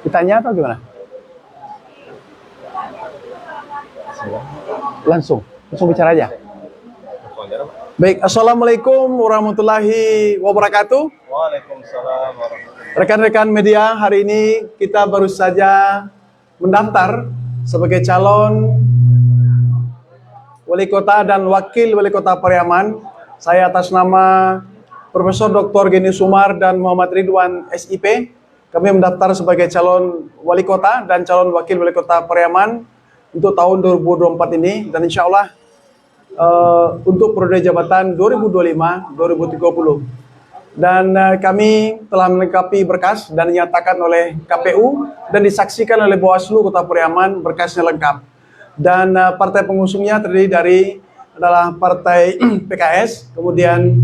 Ditanya atau gimana? Langsung bicara aja. Baik, assalamualaikum warahmatullahi wabarakatuh. Waalaikumsalam warahmatullahi. Rekan-rekan media, hari ini kita baru saja mendaftar sebagai calon wali kota dan wakil wali kota Pariaman. Saya atas nama Profesor Dr. Geni Sumar dan Muhammad Ridwan SIP, kami mendaftar sebagai calon wali kota dan calon wakil wali kota Pariaman untuk tahun 2024 ini, dan insya Allah untuk periode jabatan 2025-2030. Dan kami telah melengkapi berkas dan dinyatakan oleh KPU dan disaksikan oleh Bawaslu Kota Pariaman, berkasnya lengkap. Dan partai pengusungnya terdiri dari adalah partai PKS, kemudian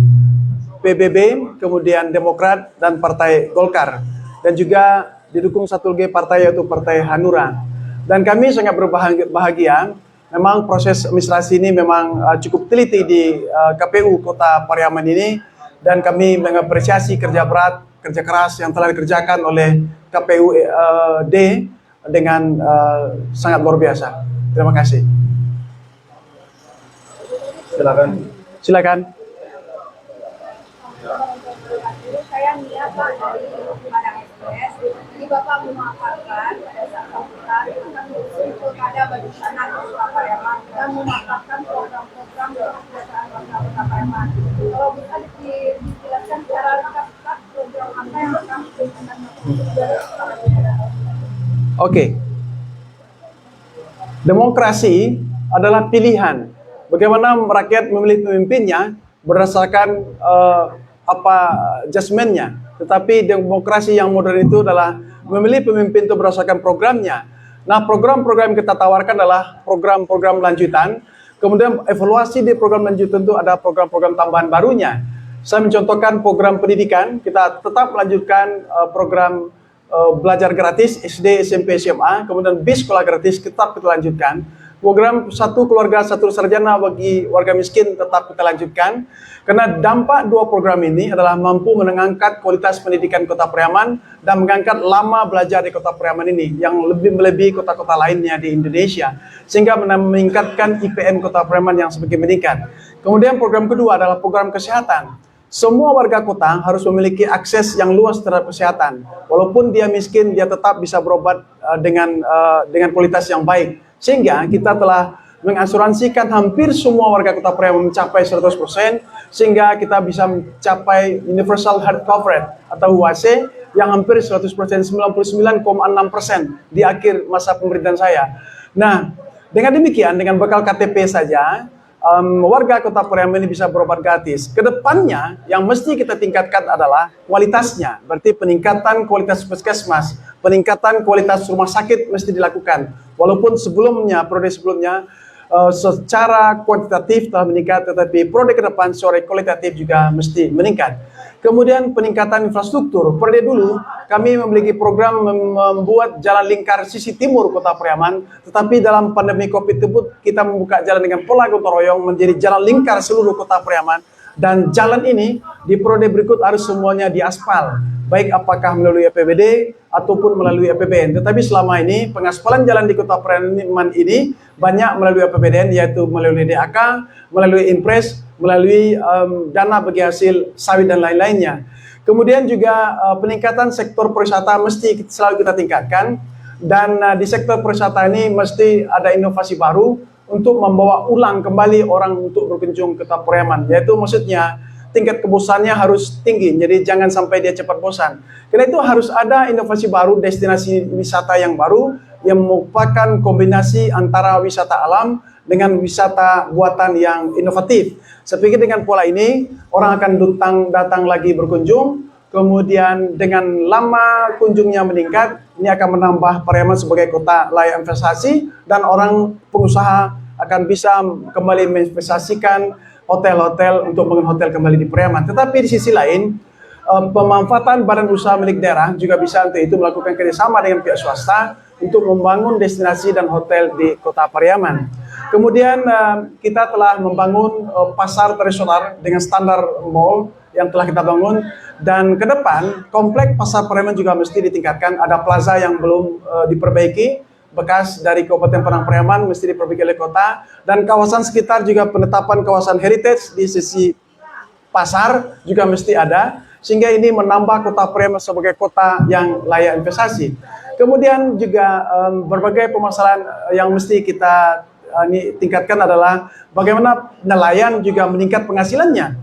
PBB, kemudian Demokrat, dan partai Golkar. Dan juga didukung satu lagi partai, yaitu Partai Hanura. Dan kami sangat berbahagia. Memang proses administrasi ini memang cukup teliti di KPU Kota Pariaman ini, dan kami mengapresiasi kerja berat, kerja keras yang telah dikerjakan oleh KPU D dengan sangat luar biasa. Terima kasih. Silakan. Saya Mia, Pak, dari Padang Express. Jadi Bapak memaparkan pada saat sambutan tentang pilkada bagi anak Kota Pariaman dan memaparkan program-program kesejahteraan warga Kota Pariaman. Kalau bisa dijelaskan secara lengkap Pak, program apa yang akan diberikan Oke. Demokrasi adalah pilihan. Bagaimana rakyat memilih pemimpinnya berdasarkan judgementnya. Tetapi demokrasi yang modern itu adalah memilih pemimpin itu berdasarkan programnya. Nah, program-program yang kita tawarkan adalah program-program lanjutan. Kemudian evaluasi di program lanjutan itu ada program-program tambahan barunya. Saya mencontohkan program pendidikan, kita tetap melanjutkan program belajar gratis SD, SMP, SMA, kemudian bis sekolah gratis tetap kita lanjutkan. Program satu keluarga satu sarjana bagi warga miskin tetap kita lanjutkan. Karena dampak dua program ini adalah mampu mengangkat kualitas pendidikan Kota Pariaman dan mengangkat lama belajar di Kota Pariaman ini yang lebih melebihi kota-kota lainnya di Indonesia, sehingga meningkatkan IPM Kota Pariaman yang semakin meningkat. Kemudian program kedua adalah program kesehatan. Semua warga kota harus memiliki akses yang luas terhadap kesehatan. Walaupun dia miskin, dia tetap bisa berobat dengan kualitas yang baik. Sehingga kita telah mengasuransikan hampir semua warga Kota Pariaman mencapai 100%, sehingga kita bisa mencapai Universal Health Coverage atau UHC yang hampir 100%, 99,6% di akhir masa pemerintahan saya. Nah, dengan demikian, dengan bekal KTP saja, warga Kota Pariaman ini bisa berobat gratis. Kedepannya yang mesti kita tingkatkan adalah kualitasnya, berarti peningkatan kualitas puskesmas, peningkatan kualitas rumah sakit mesti dilakukan. Walaupun sebelumnya, periode sebelumnya secara kuantitatif telah meningkat, tetapi periode ke depan secara kualitatif juga mesti meningkat. Kemudian peningkatan infrastruktur. Periode dulu kami memiliki program membuat jalan lingkar sisi timur Kota Pariaman, tetapi dalam pandemi Covid tersebut kita membuka jalan dengan pola gotong royong menjadi jalan lingkar seluruh Kota Pariaman, dan jalan ini di periode berikut harus semuanya diaspal, baik apakah melalui APBD ataupun melalui APBN. Tetapi selama ini pengaspalan jalan di Kota Pariaman ini banyak melalui APBN, yaitu melalui DAK, melalui Impres, melalui dana bagi hasil sawit dan lain-lainnya. Kemudian juga peningkatan sektor pariwisata mesti selalu kita tingkatkan, dan di sektor pariwisata ini mesti ada inovasi baru untuk membawa ulang kembali orang untuk berkunjung ke Kota Pariaman, yaitu maksudnya tingkat kebosannya harus tinggi, jadi jangan sampai dia cepat bosan. Karena itu harus ada inovasi baru, destinasi wisata yang baru yang merupakan kombinasi antara wisata alam dengan wisata buatan yang inovatif. Saya pikir dengan pola ini orang akan datang lagi berkunjung, kemudian dengan lama kunjungnya meningkat, ini akan menambah Pariaman sebagai kota layak investasi, dan orang pengusaha akan bisa kembali menginvestasikan hotel-hotel untuk membangun hotel kembali di Pariaman. Tetapi di sisi lain, pemanfaatan badan usaha milik daerah juga bisa untuk itu melakukan kerjasama dengan pihak swasta untuk membangun destinasi dan hotel di Kota Pariaman. Kemudian kita telah membangun pasar tradisional dengan standar mall yang telah kita bangun, dan ke depan komplek Pasar Pariaman juga mesti ditingkatkan. Ada plaza yang belum diperbaiki, bekas dari Kabupaten Padang Pariaman mesti diperbaiki oleh kota, dan kawasan sekitar juga penetapan kawasan heritage di sisi pasar juga mesti ada, sehingga ini menambah kota Pariaman sebagai kota yang layak investasi. Kemudian juga berbagai permasalahan yang mesti kita tingkatkan adalah bagaimana nelayan juga meningkat penghasilannya.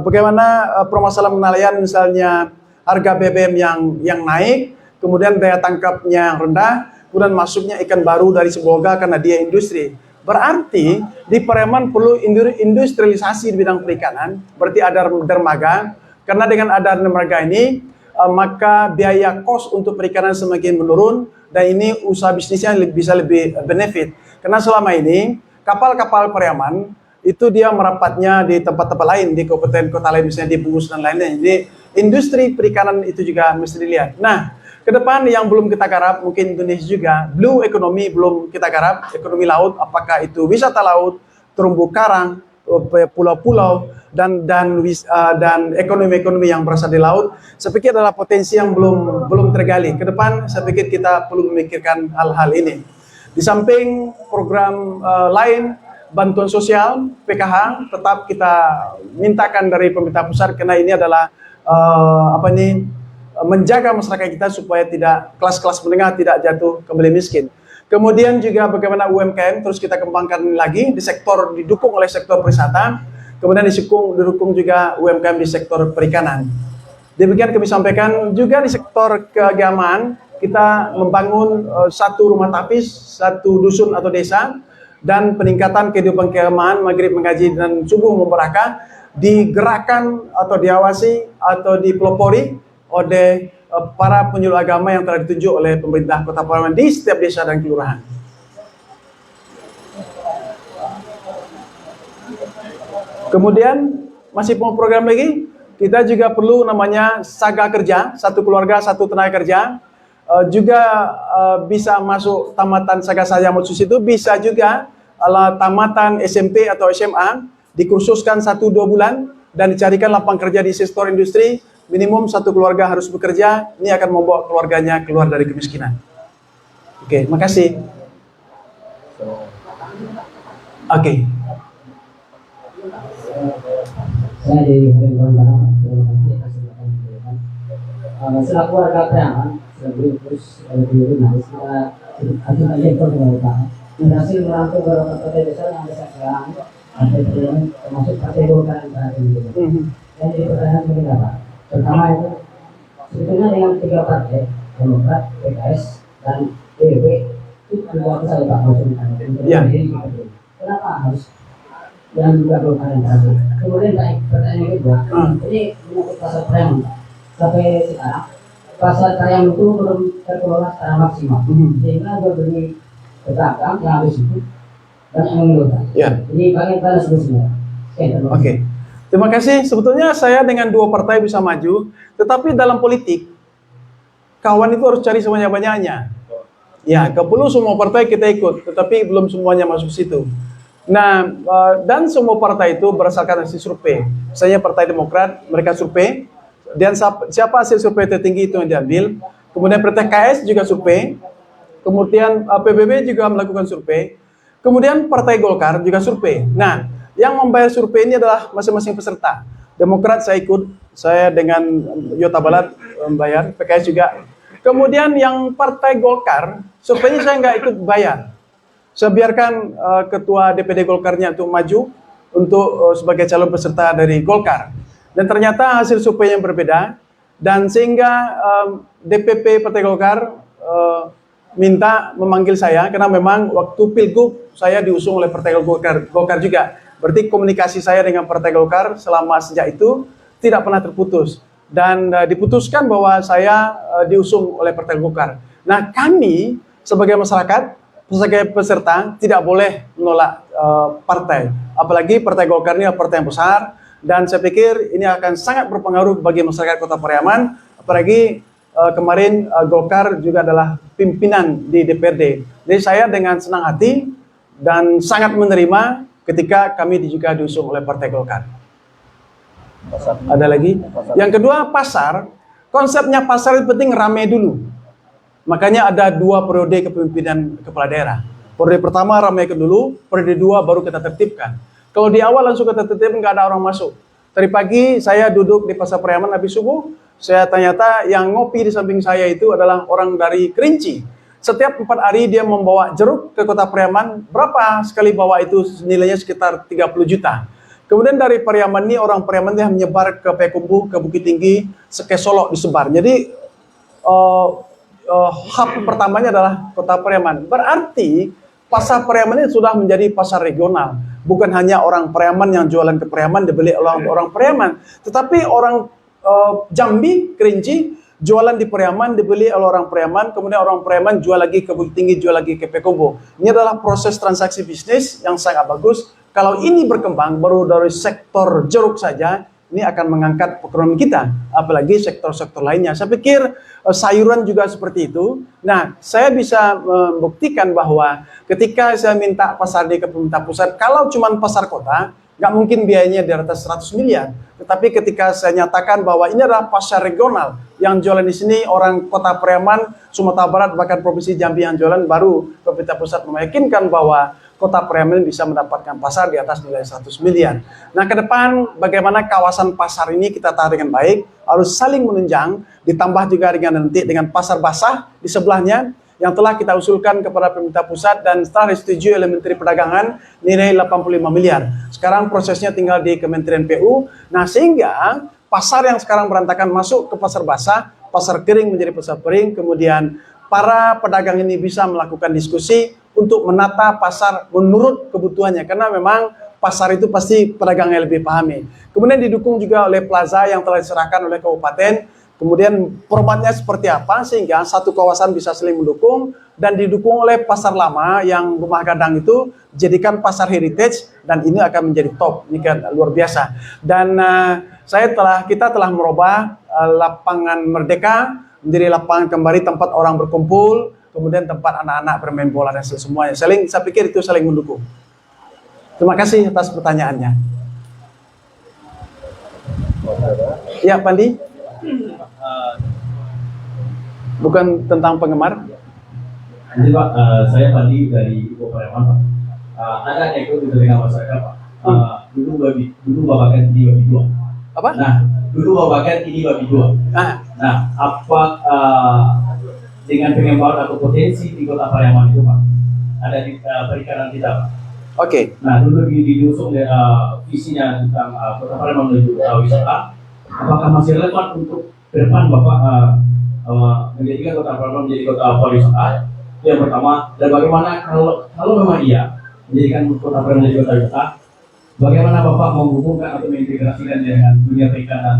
Bagaimana permasalahan nelayan, misalnya harga BBM yang naik, kemudian daya tangkapnya yang rendah, kemudian masuknya ikan baru dari Sibolga karena dia industri. Berarti di Pariaman perlu industrialisasi di bidang perikanan, berarti ada dermaga, karena dengan ada dermaga ini maka biaya kos untuk perikanan semakin menurun, dan ini usaha bisnisnya bisa lebih benefit. Karena selama ini kapal-kapal Pariaman itu dia merapatnya di tempat-tempat lain, di kabupaten kota lain, misalnya di Bungus dan lainnya. Jadi industri perikanan itu juga mesti dilihat. Nah, ke depan yang belum kita garap, mungkin Indonesia juga, blue economy belum kita garap, ekonomi laut, apakah itu wisata laut, terumbu karang, pulau-pulau, dan ekonomi-ekonomi yang berasal di laut. Saya pikir adalah potensi yang belum tergali. Ke depan saya pikir kita perlu memikirkan hal-hal ini. Di samping program lain, bantuan sosial, PKH, tetap kita mintakan dari pemerintah pusat, karena ini adalah menjaga masyarakat kita supaya tidak kelas-kelas menengah tidak jatuh kembali miskin. Kemudian juga bagaimana UMKM terus kita kembangkan lagi di sektor, didukung oleh sektor pariwisata, kemudian didukung juga UMKM di sektor perikanan. Demikian kami sampaikan. Juga di sektor keagamaan kita membangun satu rumah tapis, satu dusun atau desa, dan peningkatan kehidupan keagamaan, maghrib mengaji dan subuh memberakah digerakkan atau diawasi atau dipelopori oleh para penyuluh agama yang telah ditunjuk oleh pemerintah Kota Pariaman di setiap desa dan kelurahan. Kemudian masih mau program lagi, kita juga perlu namanya Saga Kerja, satu keluarga satu tenaga kerja. Juga bisa masuk tamatan Saga Saja Motsus itu, bisa juga tamatan SMP atau SMA, dikursuskan 1-2 bulan dan dicarikan lapangan kerja di sektor industri. Minimum satu keluarga harus bekerja, ini akan membawa keluarganya keluar dari kemiskinan. Oke, makasih. Oke. Saya dari selaku warga Pariaman, terus di rumah kita akan menjadi berhasil merangkul beberapa partai besar yang besar sekarang, termasuk Partai Golkar yang saat ini. Dan jadi pertanyaan begini Pak, pertama itu sebetulnya dengan 3 partai, Demokrat, PKS, dan PBB itu juga besar Pak maksudnya. Kenapa harus yang juga Golkar yang terakhir? Kemudian pertanyaan kedua, ini menyangkut pasar Pariaman. Sampai sekarang pasar Pariaman itu belum terkelola secara maksimal, sehingga berbagi pedagang yang harus itu dan yang mengeluarkan. Jadi bagaimana solusinya? Oke. Terima kasih. Sebetulnya saya dengan 2 partai bisa maju, tetapi dalam politik kawan itu harus cari sebanyak-banyaknya. Ya, perlu semua partai kita ikut, tetapi belum semuanya masuk situ. Nah, dan semua partai itu berdasarkan hasil survei. Misalnya Partai Demokrat, mereka survei, dan siapa hasil survei tertinggi itu yang diambil. Kemudian Partai KS juga survei, kemudian PBB juga melakukan survei, kemudian Partai Golkar juga survei. Nah, yang membayar survei ini adalah masing-masing peserta. Demokrat saya ikut, saya dengan Yota Balat membayar, PKS juga. Kemudian yang Partai Golkar, surveinya saya nggak ikut bayar. Saya biarkan ketua DPD Golkarnya untuk maju untuk sebagai calon peserta dari Golkar. Dan ternyata hasil survei yang berbeda, dan sehingga DPP Partai Golkar minta memanggil saya, karena memang waktu Pilgub saya diusung oleh Partai Golkar juga. Berarti komunikasi saya dengan Partai Golkar selama sejak itu tidak pernah terputus. Dan diputuskan bahwa saya diusung oleh Partai Golkar. Nah, kami sebagai masyarakat, sebagai peserta tidak boleh menolak partai. Apalagi Partai Golkar ini adalah partai yang besar, dan saya pikir ini akan sangat berpengaruh bagi masyarakat Kota Pariaman. Apalagi kemarin Golkar juga adalah pimpinan di DPRD. Jadi saya dengan senang hati dan sangat menerima ketika kami juga diusung oleh Partai Golkar. Pasar. Ada lagi? Yang kedua, pasar. Konsepnya pasar itu penting ramai dulu. Makanya ada 2 periode kepemimpinan kepala daerah. Periode pertama ramai dulu, periode 2 baru kita tertibkan. Kalau di awal langsung kita tertibkan, nggak ada orang masuk. Tadi pagi saya duduk di Pasar Priaman habis subuh, saya ternyata yang ngopi di samping saya itu adalah orang dari Kerinci. Setiap 4 hari dia membawa jeruk ke Kota Priaman, berapa sekali bawa itu nilainya sekitar 30 juta. Kemudian dari Priaman ini, orang Priaman dia menyebar ke Payakumbuh, ke Bukit Tinggi, ke Solok disebar. Jadi hub pertamanya adalah Kota Priaman. Berarti pasar Priaman ini sudah menjadi pasar regional. Bukan hanya orang Priaman yang jualan ke Priaman dibeli oleh orang Priaman, tetapi orang Jambi, Kerinci jualan di Priaman dibeli oleh orang Priaman, kemudian orang Priaman jual lagi ke Bukit Tinggi, jual lagi ke Payakumbuh. Ini adalah proses transaksi bisnis yang sangat bagus. Kalau ini berkembang baru dari sektor jeruk saja, ini akan mengangkat ekonomi kita, apalagi sektor-sektor lainnya. Saya pikir sayuran juga seperti itu. Nah, saya bisa membuktikan bahwa ketika saya minta pasar di pemerintah pusat, kalau cuma pasar kota, nggak mungkin biayanya di atas 100 miliar. Tetapi ketika saya nyatakan bahwa ini adalah pasar regional, yang jualan di sini orang Kota Priaman, Sumatera Barat, bahkan Provinsi Jambi yang jualan, baru pemerintah pusat meyakinkan bahwa Kota Priaman bisa mendapatkan pasar di atas nilai 100 miliar. Nah, ke depan bagaimana kawasan pasar ini kita tarik dengan baik, harus saling menunjang, ditambah juga dengan pasar basah di sebelahnya, yang telah kita usulkan kepada pemerintah pusat dan setelah disetujui oleh Menteri Perdagangan nilai 85 miliar. Sekarang prosesnya tinggal di Kementerian PU. Nah, sehingga pasar yang sekarang berantakan masuk ke pasar basah, pasar kering menjadi pasar kering, kemudian para pedagang ini bisa melakukan diskusi untuk menata pasar menurut kebutuhannya, karena memang pasar itu pasti pedagang yang lebih pahami. Kemudian didukung juga oleh plaza yang telah diserahkan oleh kabupaten, kemudian formatnya seperti apa sehingga satu kawasan bisa saling mendukung, dan didukung oleh pasar lama yang rumah gadang itu jadikan pasar heritage, dan ini akan menjadi top. Ini kan luar biasa. Dan kita telah merubah lapangan Merdeka menjadi lapangan kembali tempat orang berkumpul, kemudian tempat anak-anak bermain bola dan semuanya. Saya pikir itu saling mendukung. Terima kasih atas pertanyaannya. Ya, Pandi? Bukan tentang penggemar? Jadi Pak, saya Pandi dari Ibu Priaman Pak. Ada ekor di telinga masyarakat Pak. Dulu babakan ini babi dua. Apa? Nah, dulu babakan ini babi dua. Nah, apa dengan pengembangan atau potensi di Kota Priaman itu Pak? Ada di perikanan kita Pak. Oke. Nah, dulu diusung visinya tentang Kota Priaman menuju wisata. Apakah masih relevan untuk ke depan Bapak menjadikan Kota Priaman menjadi kota pariwisata? Yang pertama, dan bagaimana kalau memang iya menjadikan Kota Priaman menjadi kota wisata, bagaimana Bapak menghubungkan atau mengintegrasikan dengan dunia perikanan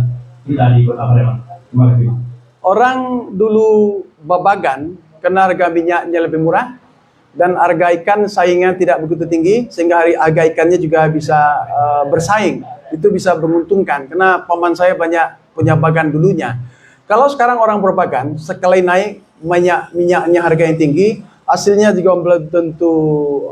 kita di Kota Priaman? Terima kasih. Orang dulu babagan karena harga minyaknya lebih murah dan harga ikan saingan tidak begitu tinggi, sehingga harga ikannya juga bisa bersaing. Itu bisa menguntungkan karena paman saya banyak punya bagan dulunya. Kalau sekarang orang berbagan, sekali naik minyaknya harga yang tinggi, hasilnya juga belum tentu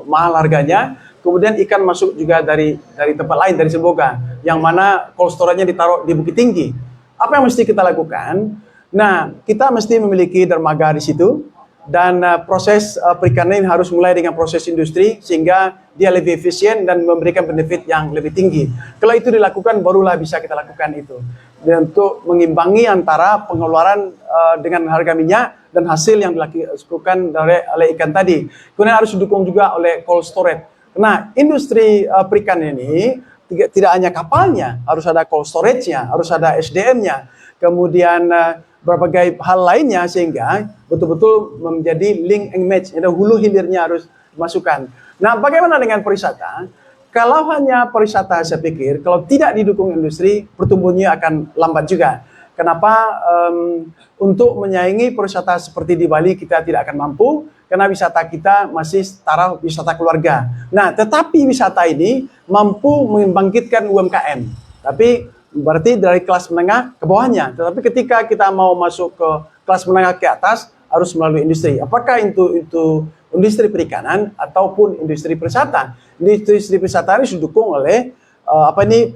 mahal harganya. Kemudian ikan masuk juga dari tempat lain, dari Semboga, yang mana cold storage-nya ditaruh di Bukit Tinggi. Apa yang mesti kita lakukan? Nah, kita mesti memiliki dermaga di situ, dan proses perikanan ini harus mulai dengan proses industri sehingga dia lebih efisien dan memberikan benefit yang lebih tinggi. Kalau itu dilakukan, barulah bisa kita lakukan itu. Dan untuk mengimbangi antara pengeluaran dengan harga minyak dan hasil yang dilakukan oleh ikan tadi. Kemudian harus didukung juga oleh cold storage. Nah, industri perikanan ini tidak hanya kapalnya, harus ada cold storage-nya, harus ada SDM-nya, kemudian berbagai hal lainnya, sehingga betul-betul menjadi link and match. Ada hulu hilirnya harus dimasukkan. Nah, bagaimana dengan pariwisata? Kalau hanya pariwisata, saya pikir kalau tidak didukung industri, pertumbuhannya akan lambat juga. Kenapa? Untuk menyaingi pariwisata seperti di Bali, kita tidak akan mampu, karena wisata kita masih taraf wisata keluarga. Nah, tetapi wisata ini mampu membangkitkan UMKM. Tapi berarti dari kelas menengah ke bawahnya. Tetapi ketika kita mau masuk ke kelas menengah ke atas, harus melalui industri. Apakah itu industri perikanan ataupun industri pariwisata? Industri pariwisata ini didukung oleh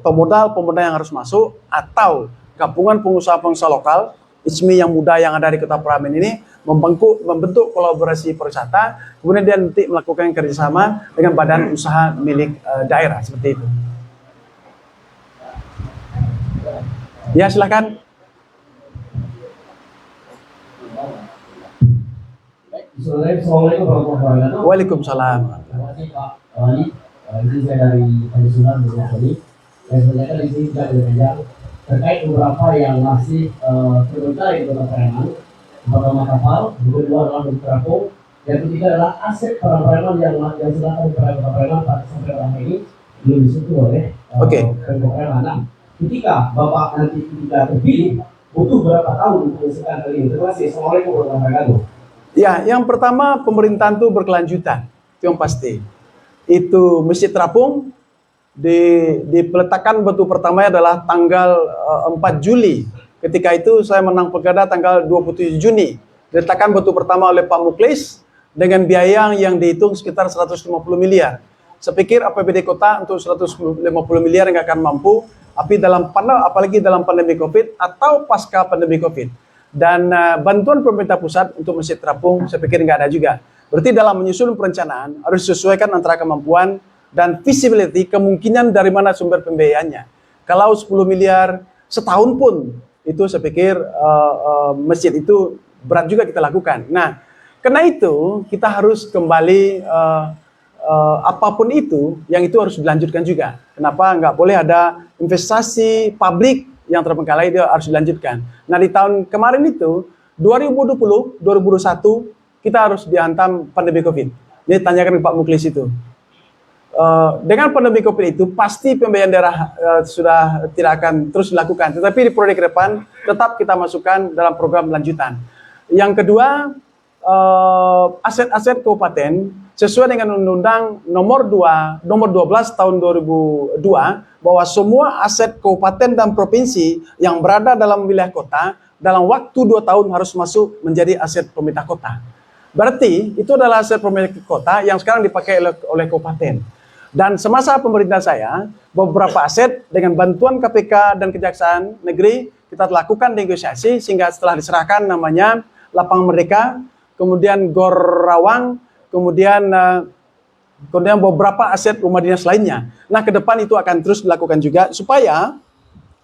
pemodal yang harus masuk, atau gabungan pengusaha-pengusaha lokal ISMI yang muda yang ada di Kota Pramen ini membentuk kolaborasi pariwisata, kemudian dia nanti melakukan kerjasama dengan badan usaha milik daerah seperti itu. Ya, silakan. Assalamualaikum warahmatullahi wabarakatuh. Waalaikumsalam. Terima kasih Pak Wali. Ini saya dari Padusunan Boyolali. Saya sebenarnya di sini tidak berbicara terkait beberapa yang masih terbengkalai di Kota Preman. Pertama kapal, yang kedua adalah terapung, yang ketiga adalah aset para preman yang sedang ada di Kota Preman sampai orang ini belum disentuh oleh Pemkot Preman. Nah, ketika Bapak nanti terpilih, butuh berapa tahun untuk menyelesaikan hal ini? Terima kasih. Assalamualaikum warahmatullahi wabarakatuh. Ya, yang pertama pemerintahan itu berkelanjutan, itu yang pasti. Itu Masjid Terapung diletakkan batu pertamanya adalah tanggal 4 Juli. Ketika itu saya menang pilkada tanggal 27 Juni. Diletakkan batu pertama oleh Pak Muklis dengan biaya yang dihitung sekitar 150 miliar. Saya pikir APBD kota untuk 150 miliar nggak akan mampu, apalagi dalam pandemi Covid atau pasca pandemi Covid. Dan bantuan pemerintah pusat untuk Masjid Terapung saya pikir nggak ada juga. Berarti dalam menyusun perencanaan harus disesuaikan antara kemampuan dan visibility, kemungkinan dari mana sumber pembiayaannya. Kalau 10 miliar setahun pun, itu saya pikir masjid itu berat juga kita lakukan. Nah, karena itu kita harus kembali apapun itu, yang itu harus dilanjutkan juga. Kenapa nggak boleh ada investasi publik yang terbengkalai, dia harus dilanjutkan. Nah, di tahun kemarin itu 2020, 2021 kita harus dihantam pandemi Covid. Jadi tanyakan ke Pak Muklis itu. Dengan pandemi Covid itu pasti pembiayaan daerah sudah tidak akan terus dilakukan. Tetapi di periode ke depan tetap kita masukkan dalam program lanjutan. Yang kedua, aset-aset kabupaten sesuai dengan Undang-Undang nomor 12 tahun 2002 bahwa semua aset kabupaten dan provinsi yang berada dalam wilayah kota dalam waktu 2 tahun harus masuk menjadi aset pemerintah kota. Berarti itu adalah aset pemerintah kota yang sekarang dipakai oleh kabupaten. Dan semasa pemerintah saya, beberapa aset dengan bantuan KPK dan Kejaksaan Negeri kita lakukan negosiasi sehingga setelah diserahkan namanya Lapangan Merdeka, kemudian Gor Rawang, kemudian beberapa aset rumah dinas lainnya. Nah, ke depan itu akan terus dilakukan juga supaya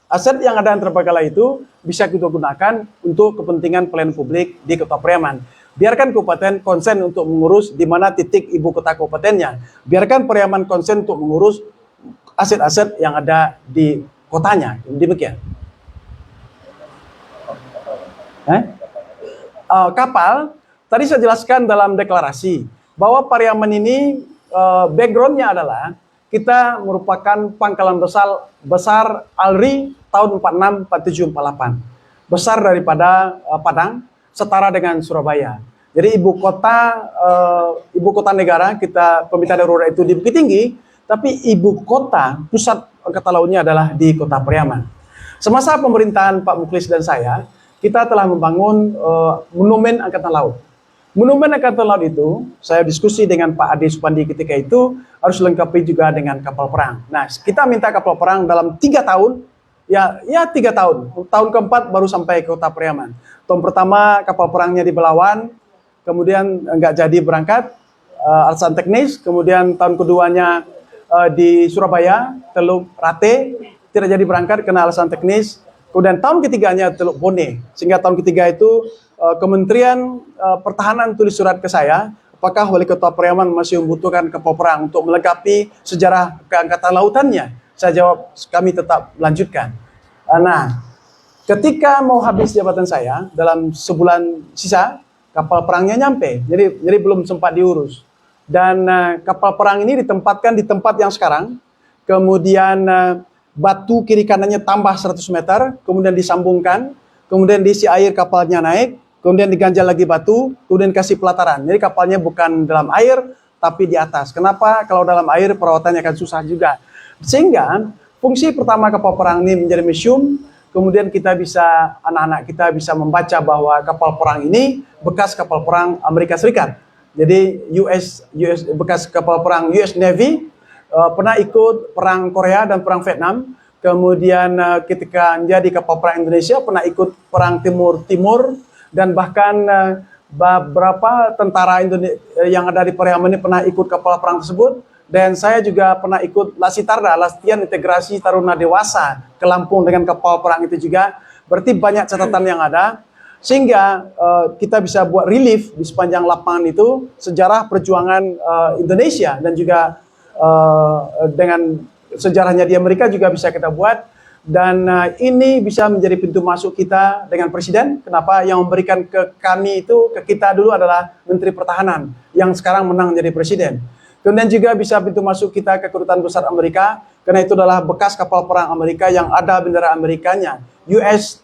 aset yang ada yang terbengkalai itu bisa kita gunakan untuk kepentingan pelayanan publik di Kota Pariaman. Biarkan kabupaten konsen untuk mengurus di mana titik ibu kota kabupatennya. Biarkan Pariaman konsen untuk mengurus aset-aset yang ada di kotanya. Demikian. Kapal, tadi saya jelaskan dalam deklarasi bahwa Pariaman ini backgroundnya adalah kita merupakan pangkalan besar ALRI tahun 46, 47, 48. Besar daripada Padang, setara dengan Surabaya. Jadi ibu kota negara kita pemerintah darurat itu di Bukit Tinggi, tapi ibu kota pusat angkatan lautnya adalah di Kota Pariaman. Semasa pemerintahan Pak Muklis dan saya, kita telah membangun monumen angkatan laut. Monumen angkatan laut itu, saya diskusi dengan Pak Ade Supandi ketika itu, harus lengkapi juga dengan kapal perang. Nah, kita minta kapal perang dalam 3 tahun, ya 3 tahun. Tahun keempat baru sampai ke Kota Pariaman. Tahun pertama kapal perangnya di Belawan, kemudian nggak jadi berangkat, alasan teknis. Kemudian tahun keduanya di Surabaya, Teluk Rate, tidak jadi berangkat karena alasan teknis. Kemudian tahun ketiganya Teluk Bone, sehingga tahun ketiga itu Kementerian Pertahanan tulis surat ke saya, apakah Wali Kota Pariaman masih membutuhkan kapal perang untuk melengkapi sejarah keangkatan lautannya? Saya jawab, kami tetap lanjutkan. Nah, ketika mau habis jabatan saya, dalam sebulan sisa, kapal perangnya nyampe, jadi belum sempat diurus. Dan kapal perang ini ditempatkan di tempat yang sekarang, kemudian batu kiri kanannya tambah 100 meter, kemudian disambungkan, kemudian diisi air, kapalnya naik, kemudian diganjal lagi batu, kemudian kasih pelataran. Jadi kapalnya bukan dalam air, tapi di atas. Kenapa? Kalau dalam air perawatannya akan susah juga. Sehingga fungsi pertama kapal perang ini menjadi museum, kemudian anak-anak kita bisa membaca bahwa kapal perang ini bekas kapal perang Amerika Serikat. Jadi bekas kapal perang US Navy, pernah ikut perang Korea dan perang Vietnam. Kemudian ketika menjadi kapal perang Indonesia pernah ikut perang Timur dan bahkan beberapa tentara Indonesia yang ada di Pariaman ini pernah ikut kapal perang tersebut. Dan saya juga pernah ikut Lasitarda, latihan integrasi taruna dewasa ke Lampung dengan kapal perang itu juga. Berarti banyak catatan yang ada sehingga kita bisa buat relief di sepanjang lapangan itu sejarah perjuangan Indonesia dan juga dengan sejarahnya di Amerika juga bisa kita buat. Dan ini bisa menjadi pintu masuk kita dengan Presiden. Kenapa? Yang memberikan ke kami itu, ke kita dulu adalah Menteri Pertahanan yang sekarang menang menjadi Presiden. Kemudian juga bisa pintu masuk kita ke Kedutaan Besar Amerika, karena itu adalah bekas kapal perang Amerika yang ada bendera Amerikanya, US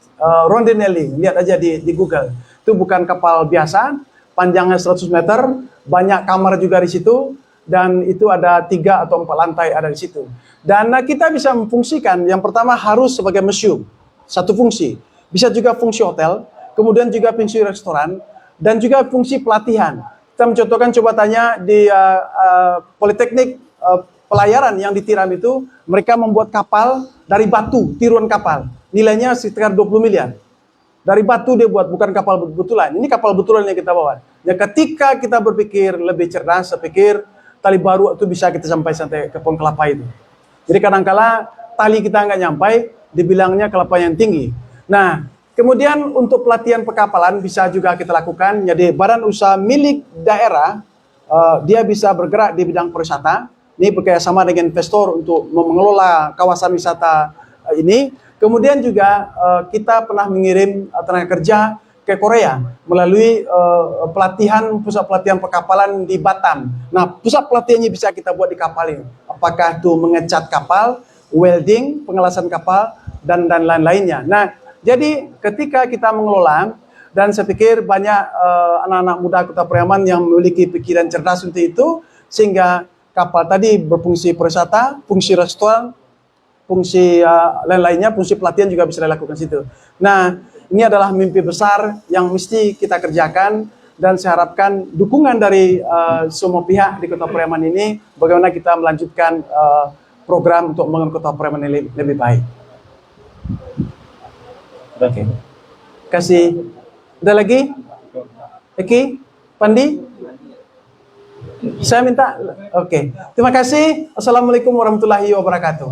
Rondinelli. Lihat aja di Google. Itu bukan kapal biasa, panjangnya 100 meter, banyak kamar juga di situ, dan itu ada 3 atau 4 lantai ada di situ. Dan kita bisa memfungsikan, yang pertama harus sebagai museum, satu fungsi. Bisa juga fungsi hotel, kemudian juga fungsi restoran, dan juga fungsi pelatihan. Kita mencontohkan, coba tanya di Politeknik Pelayaran yang di Tiram itu, mereka membuat kapal dari batu, tiruan kapal. Nilainya sekitar 20 miliar. Dari batu dia buat, bukan kapal betulan. Ini kapal betulan yang kita bawa. Ya, ketika kita berpikir lebih cerdas, saya pikir tali baru itu bisa kita sampai ke pohon kelapa itu. Jadi kadangkala tali kita nggak nyampai, dibilangnya kelapa yang tinggi. Nah, kemudian untuk pelatihan perkapalan bisa juga kita lakukan. Jadi badan usaha milik daerah, dia bisa bergerak di bidang pariwisata. Ini bekerjasama dengan investor untuk mengelola kawasan wisata ini. Kemudian juga kita pernah mengirim tenaga kerja ke Korea melalui pusat pelatihan perkapalan di Batam. Nah, pusat pelatihannya bisa kita buat di kapal ini. Apakah itu mengecat kapal, welding, pengelasan kapal, dan lain-lainnya. Nah, jadi ketika kita mengelola, dan saya pikir banyak anak-anak muda Kota Pariaman yang memiliki pikiran cerdas untuk itu, sehingga kapal tadi berfungsi pariwisata, fungsi restoran, fungsi lain-lainnya, fungsi pelatihan juga bisa dilakukan situ. Nah, ini adalah mimpi besar yang mesti kita kerjakan, dan saya harapkan dukungan dari semua pihak di Kota Pariaman ini, bagaimana kita melanjutkan program untuk membangun Kota Pariaman ini lebih baik. Oke. Kasih. Ada lagi? Eki? Pandi? Saya minta. Oke. Terima kasih. Assalamualaikum warahmatullahi wabarakatuh.